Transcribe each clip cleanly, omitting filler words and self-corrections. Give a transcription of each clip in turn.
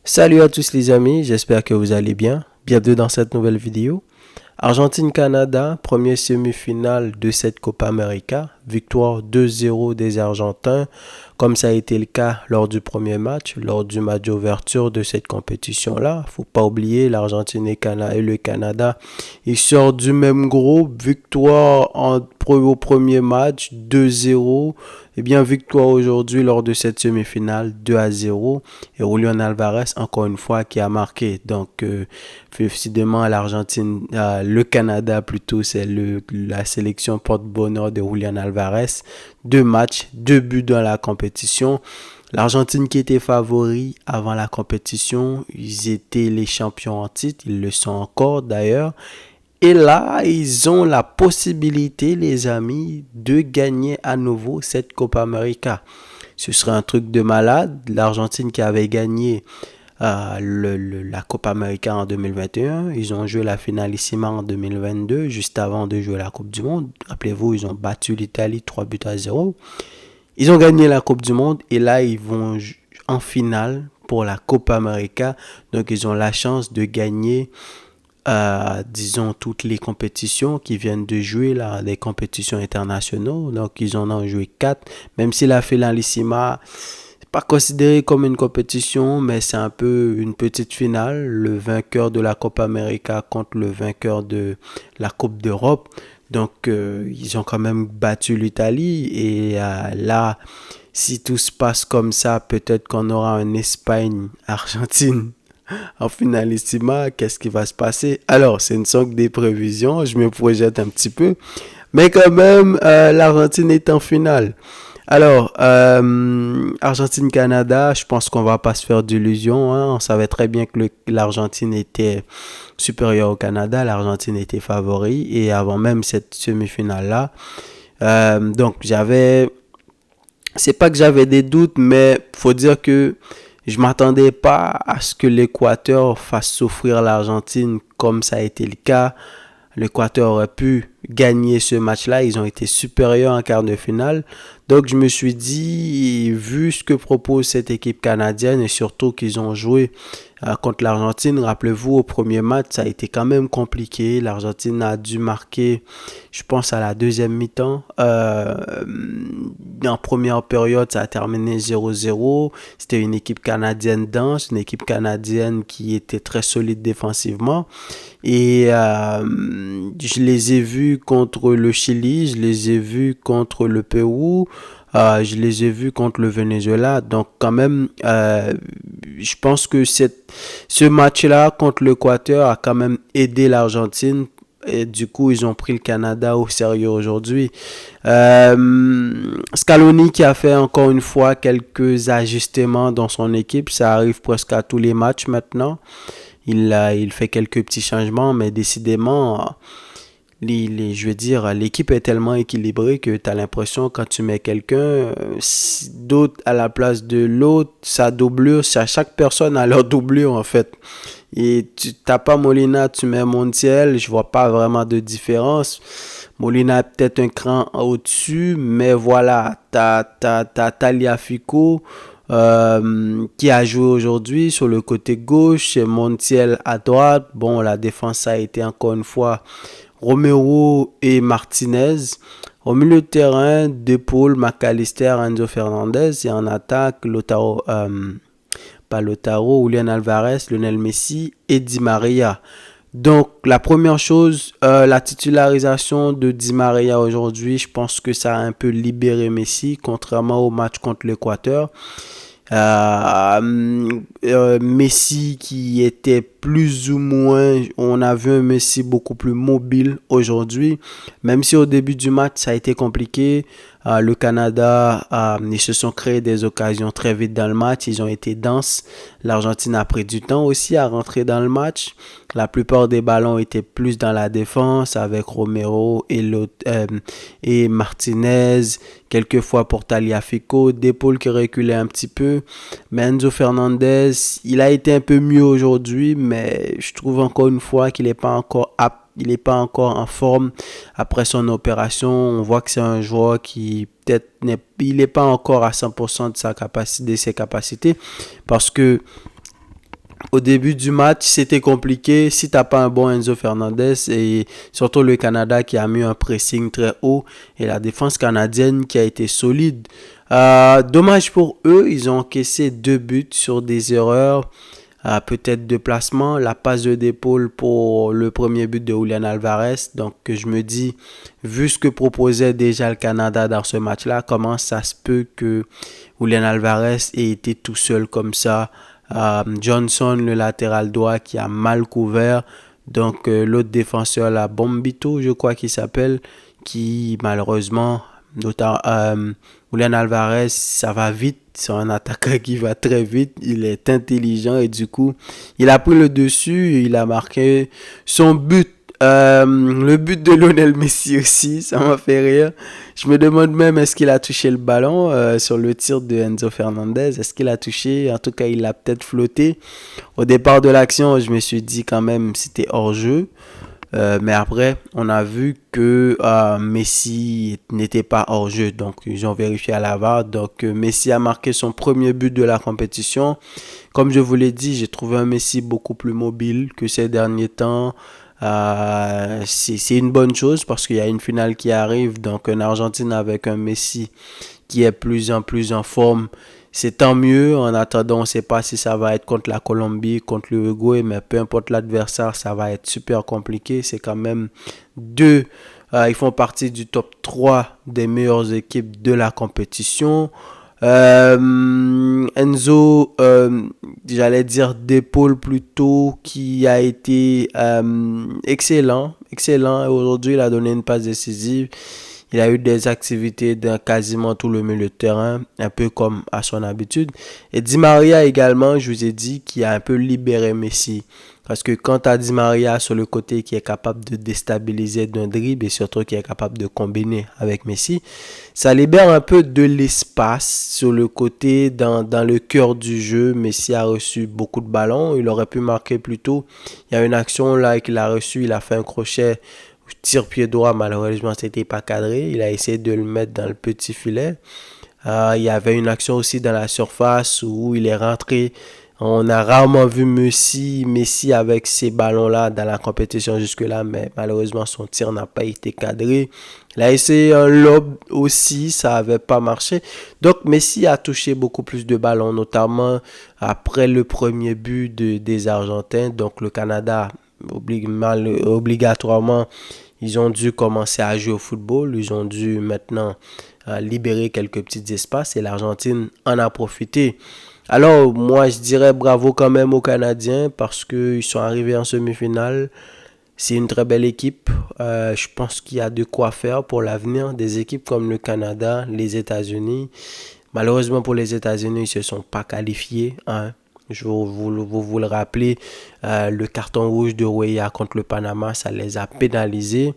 Salut à tous les amis, j'espère que vous allez bien. Bienvenue dans cette nouvelle vidéo. Argentine-Canada, première semi-finale de cette Copa América. Victoire 2-0 des Argentins, comme ça a été le cas lors du premier match, lors du match d'ouverture de cette compétition-là. Faut pas oublier, l'Argentine et le Canada, ils sortent du même groupe. Victoire au premier match, 2-0. Eh bien, victoire aujourd'hui lors de cette semi-finale, 2-0. Et Julián Alvarez, encore une fois, qui a marqué. Donc, décidément, l'Argentine, le Canada plutôt, c'est la sélection porte-bonheur de Julián Alvarez. 2 matchs, 2 buts dans la compétition. L'Argentine qui était favori avant la compétition, ils étaient les champions en titre, ils le sont encore d'ailleurs. Et là, ils ont la possibilité, les amis, de gagner à nouveau cette Copa América. Ce serait un truc de malade. L'Argentine qui avait gagné la Copa América en 2021, ils ont joué la finalissima en 2022, juste avant de jouer la Coupe du Monde. Rappelez-vous, ils ont battu l'Italie 3-0. Ils ont gagné la Coupe du Monde et là, ils vont en finale pour la Copa América. Donc, ils ont la chance de gagner disons, toutes les compétitions qui viennent de jouer, là, les compétitions internationales. Donc, ils en ont joué 4. Même si la finalissima, c'est pas considéré comme une compétition, mais c'est un peu une petite finale. Le vainqueur de la Copa América contre le vainqueur de la Coupe d'Europe. Donc, ils ont quand même battu l'Italie. Et là, si tout se passe comme ça, peut-être qu'on aura un Espagne-Argentine en finalissima, qu'est-ce qui va se passer? Alors, c'est une sorte des prévisions, je me projette un petit peu, mais quand même, l'Argentine est en finale. Alors, Argentine-Canada, je pense qu'on va pas se faire d'illusions, hein. On savait très bien que l'Argentine était supérieure au Canada, l'Argentine était favori, et avant même cette semi-finale-là, donc c'est pas que j'avais des doutes, mais faut dire que je m'attendais pas à ce que l'Équateur fasse souffrir l'Argentine comme ça a été le cas. L'Équateur aurait pu gagner ce match-là. Ils ont été supérieurs en quart de finale. Donc, je me suis dit, vu ce que propose cette équipe canadienne et surtout qu'ils ont joué contre l'Argentine, rappelez-vous, au premier match, ça a été quand même compliqué. L'Argentine a dû marquer, je pense, à la deuxième mi-temps. En première période, ça a terminé 0-0. C'était une équipe canadienne dense, une équipe canadienne qui était très solide défensivement. Et je les ai vus contre le Chili, je les ai vus contre le Pérou, je les ai vus contre le Venezuela. Donc quand même, je pense que ce match-là contre l'Équateur a quand même aidé l'Argentine. Et du coup, ils ont pris le Canada au sérieux aujourd'hui. Scaloni qui a fait encore une fois quelques ajustements dans son équipe. Ça arrive presque à tous les matchs maintenant. Il fait quelques petits changements, mais décidément, je veux dire, l'équipe est tellement équilibrée que tu as l'impression quand tu mets quelqu'un d'autre à la place de l'autre, sa doublure, chaque personne a leur doublure en fait. Et tu n'as pas Molina, tu mets Montiel, je vois pas vraiment de différence. Molina est peut-être un cran au-dessus, mais voilà, t'as Tagliafico qui a joué aujourd'hui sur le côté gauche, Montiel à droite. Bon, la défense a été encore une fois Romero et Martinez. Au milieu de terrain, De Paul, McAllister, Enzo Fernandez. Et en attaque, Julián Alvarez, Lionel Messi et Di Maria. Donc, la première chose, la titularisation de Di Maria aujourd'hui, je pense que ça a un peu libéré Messi, contrairement au match contre l'Équateur. Messi qui était plus ou moins, on a vu un Messi beaucoup plus mobile aujourd'hui, même si au début du match ça a été compliqué. Le Canada, ils se sont créés des occasions très vite dans le match, ils ont été denses. L'Argentine a pris du temps aussi à rentrer dans le match. La plupart des ballons étaient plus dans la défense avec Romero et Martinez, quelquefois pour Tagliafico, De Paul qui reculait un petit peu. Mais Enzo Fernandez, il a été un peu mieux aujourd'hui, mais je trouve encore une fois qu'il n'est pas encore apte. Il n'est pas encore en forme après son opération. On voit que c'est un joueur qui peut-être il n'est pas encore à 100% de ses capacités parce que Au début du match, c'était compliqué. Si t'as pas un bon Enzo Fernandez et surtout le Canada qui a mis un pressing très haut et la défense canadienne qui a été solide. Dommage pour eux, ils ont encaissé 2 buts sur des erreurs, peut-être de placement, la passe d'épaule pour le premier but de Julian Alvarez. Donc je me dis, vu ce que proposait déjà le Canada dans ce match-là, comment ça se peut que Julian Alvarez ait été tout seul comme ça. Johnson, le latéral droit qui a mal couvert. Donc l'autre défenseur, la Bombito, je crois qu'il s'appelle, qui malheureusement, notamment Julian Alvarez, ça va vite. C'est un attaquant qui va très vite. Il est intelligent et du coup, il a pris le dessus. Il a marqué son but. Le but de Lionel Messi aussi, ça m'a fait rire. Je me demande même est-ce qu'il a touché le ballon sur le tir de Enzo Fernandez. Est-ce qu'il a touché? En tout cas, il a peut-être flotté. Au départ de l'action, je me suis dit quand même c'était hors jeu. Mais après, on a vu que Messi n'était pas hors jeu. Donc, ils ont vérifié à la VAR. Donc, Messi a marqué son premier but de la compétition. Comme je vous l'ai dit, j'ai trouvé un Messi beaucoup plus mobile que ces derniers temps. C'est une bonne chose parce qu'il y a une finale qui arrive. Donc, une Argentine avec un Messi qui est plus en forme. C'est tant mieux. En attendant, on ne sait pas si ça va être contre la Colombie, contre l'Uruguay, mais peu importe l'adversaire, ça va être super compliqué. C'est quand même deux. Ils font partie du top 3 des meilleures équipes de la compétition. Enzo, j'allais dire d'épaule plutôt, qui a été excellent. Excellent. Et aujourd'hui, il a donné une passe décisive. Il a eu des activités dans quasiment tout le milieu de terrain, un peu comme à son habitude. Et Di Maria également, je vous ai dit, qui a un peu libéré Messi. Parce que quand tu as Di Maria sur le côté qui est capable de déstabiliser d'un dribble et surtout qui est capable de combiner avec Messi, ça libère un peu de l'espace sur le côté, dans le cœur du jeu. Messi a reçu beaucoup de ballons, il aurait pu marquer plus tôt. Il y a une action là qu'il a reçu, il a fait un crochet. Tir pied droit, malheureusement, c'était pas cadré. Il a essayé de le mettre dans le petit filet. Il y avait une action aussi dans la surface où il est rentré. On a rarement vu Messi avec ces ballons-là dans la compétition jusque-là, mais malheureusement, son tir n'a pas été cadré. Il a essayé un lob aussi, ça n'avait pas marché. Donc, Messi a touché beaucoup plus de ballons, notamment après le premier but des Argentins. Donc, le Canada obligatoirement, ils ont dû commencer à jouer au football. Ils ont dû maintenant libérer quelques petits espaces et l'Argentine en a profité. Alors, moi, je dirais bravo quand même aux Canadiens parce qu'ils sont arrivés en semi-finale. C'est une très belle équipe. Je pense qu'il y a de quoi faire pour l'avenir. Des équipes comme le Canada, les États-Unis. Malheureusement pour les États-Unis, ils ne se sont pas qualifiés. Hein. Je vous le rappelez, le carton rouge de Weah contre le Panama, ça les a pénalisés.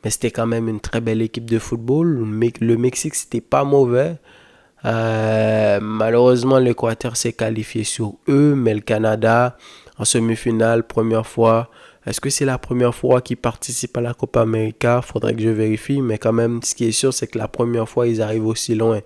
Mais c'était quand même une très belle équipe de football. Le Mexique, c'était pas mauvais. Malheureusement, l'Équateur s'est qualifié sur eux, mais le Canada, en semi-finale, première fois. Est-ce que c'est la première fois qu'ils participent à la Copa América? Faudrait que je vérifie, mais quand même, ce qui est sûr, c'est que la première fois, ils arrivent aussi loin.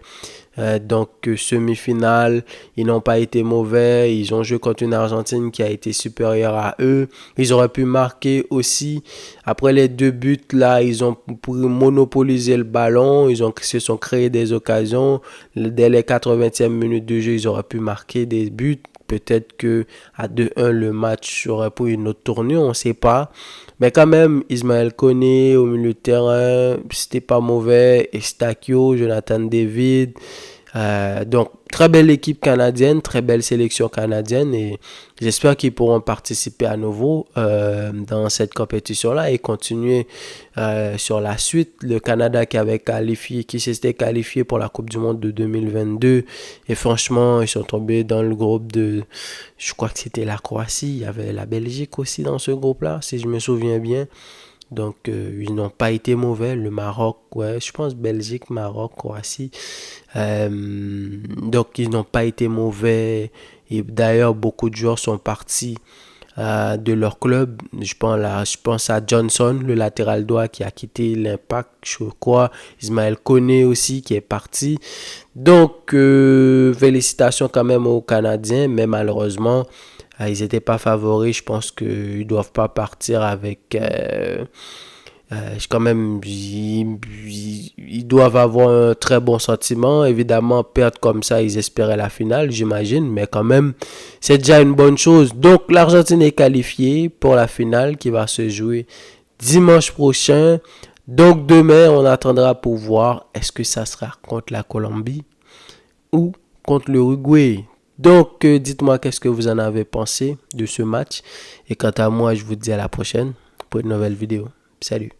Donc, semi-finale, ils n'ont pas été mauvais. Ils ont joué contre une Argentine qui a été supérieure à eux. Ils auraient pu marquer aussi. Après les 2 buts, là, ils ont monopolisé le ballon. Ils se sont créés des occasions. Dès les 80e minutes de jeu, ils auraient pu marquer des buts. Peut-être que à 2-1, le match aurait pris une autre tournure, on ne sait pas. Mais quand même, Ismaël Koné au milieu de terrain, c'était pas mauvais. Eustáquio, Jonathan David. Donc, très belle équipe canadienne, très belle sélection canadienne et j'espère qu'ils pourront participer à nouveau dans cette compétition-là et continuer sur la suite. Le Canada qui s'était qualifié pour la Coupe du Monde de 2022 et franchement, ils sont tombés dans le groupe je crois que c'était la Croatie, il y avait la Belgique aussi dans ce groupe-là, si je me souviens bien. Donc, ils n'ont pas été mauvais. Le Maroc, ouais, je pense Belgique, Maroc, Croatie. Donc, ils n'ont pas été mauvais. Et d'ailleurs, beaucoup de joueurs sont partis de leur club. Je pense à Johnson, le latéral droit qui a quitté l'Impact, je crois. Ismaël Koné aussi qui est parti. Donc, félicitations quand même aux Canadiens, mais malheureusement, Ils n'étaient pas favoris. Je pense qu'ils ne doivent pas partir avec... quand même, ils doivent avoir un très bon sentiment. Évidemment, perdre comme ça, ils espéraient la finale, j'imagine. Mais quand même, c'est déjà une bonne chose. Donc, l'Argentine est qualifiée pour la finale qui va se jouer dimanche prochain. Donc, demain, on attendra pour voir est-ce que ça sera contre la Colombie ou contre l'Uruguay. Donc, dites-moi qu'est-ce que vous en avez pensé de ce match. Et quant à moi, je vous dis à la prochaine pour une nouvelle vidéo. Salut.